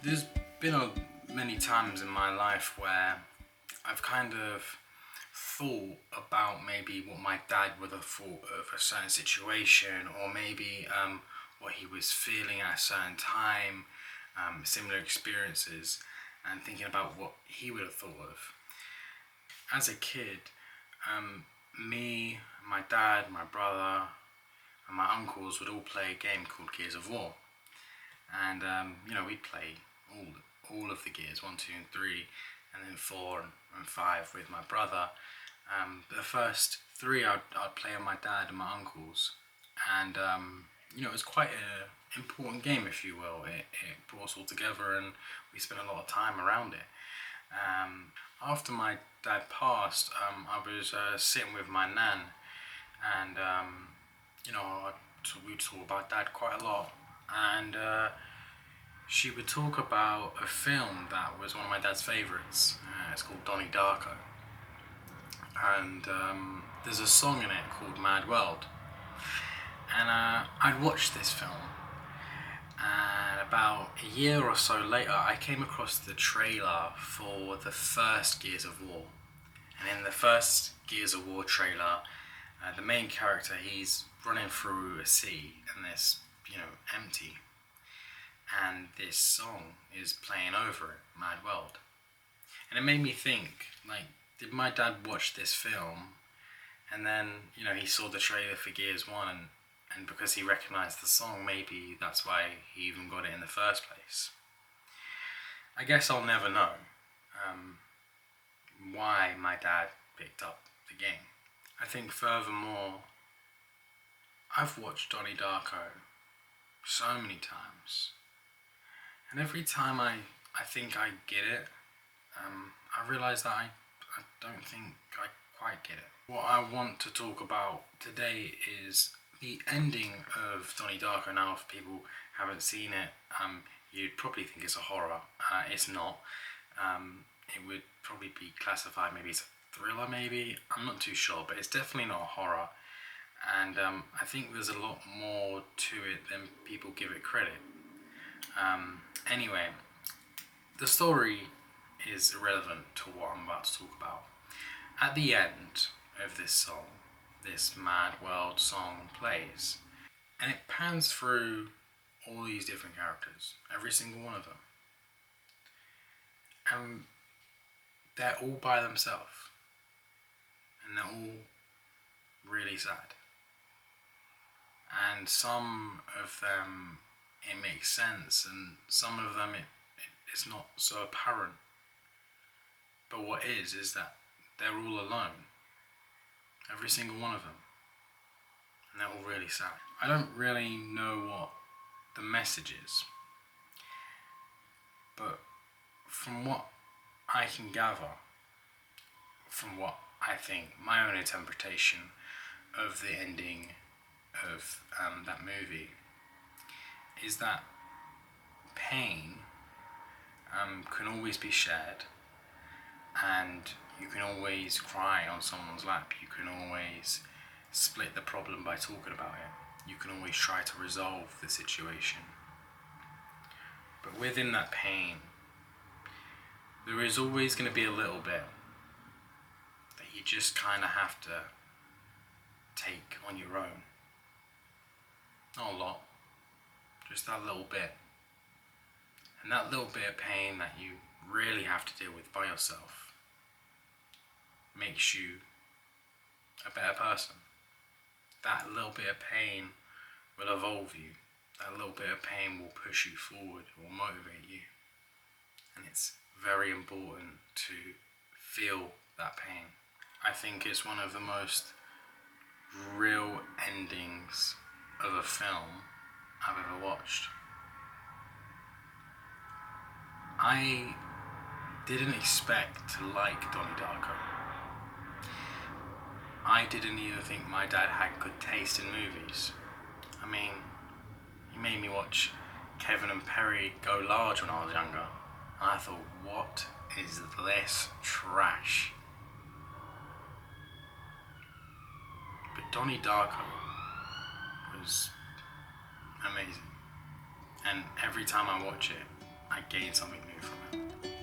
There's been many times in my life where I've kind of thought about maybe what my dad would have thought of a certain situation, or maybe what he was feeling at a certain time, similar experiences, and thinking about what he would have thought of. As a kid, me, my dad, my brother, and my uncles would all play a game called Gears of War, and we'd play all of the Gears, 1, 2, and 3, and then 4 and 5 with my brother. The first 3 I'd play on my dad and my uncles, and it was quite an important game, if you will. It brought us all together, and we spent a lot of time around it. After my dad passed, I was sitting with my nan, and we talk about dad quite a lot, and she would talk about a film that was one of my dad's favourites. It's called Donnie Darko, and there's a song in it called Mad World. And I'd watched this film, and about a year or so later I came across the trailer for the first Gears of War. And in the first Gears of War trailer, the main character, he's running through a sea, and it's empty, and this song is playing over it, Mad World. And it made me think, like, did my dad watch this film, and then he saw the trailer for Gears 1, and because he recognised the song, maybe that's why he even got it in the first place. I guess I'll never know why my dad picked up the game. I think furthermore, I've watched Donnie Darko so many times, and every time I think I get it, I realise that I don't think I quite get it. What I want to talk about today is the ending of Donnie Darko. Now, if people haven't seen it, you'd probably think it's a horror. It's not. It would probably be classified, maybe it's a thriller, maybe. I'm not too sure, but it's definitely not a horror. And I think there's a lot more to it than people give it credit. Anyway, the story is irrelevant to what I'm about to talk about. At the end of this song, this Mad World song plays, and it pans through all these different characters, every single one of them. And they're all by themselves, and they're all really sad. And some of them, it makes sense, and some of them it's not so apparent. But what is that they're all alone, every single one of them, and they're all really sad. I don't really know what the message is, but from what I can gather, from what I think, my own interpretation of the ending of that movie, is that pain can always be shared, and you can always cry on someone's lap. You can always split the problem by talking about it. You can always try to resolve the situation. But within that pain, there is always going to be a little bit that you just kind of have to take on your own. Not a lot, just that little bit. And that little bit of pain that you really have to deal with by yourself makes you a better person. That little bit of pain will evolve you. That little bit of pain will push you forward, will motivate you. And it's very important to feel that pain. I think it's one of the most real endings of a film I've ever watched. I didn't expect to like Donnie Darko. I didn't even think my dad had good taste in movies. I mean, he made me watch Kevin and Perry Go Large when I was younger, and I thought, what is this trash? But Donnie Darko was amazing, and every time I watch it, I gain something new from it.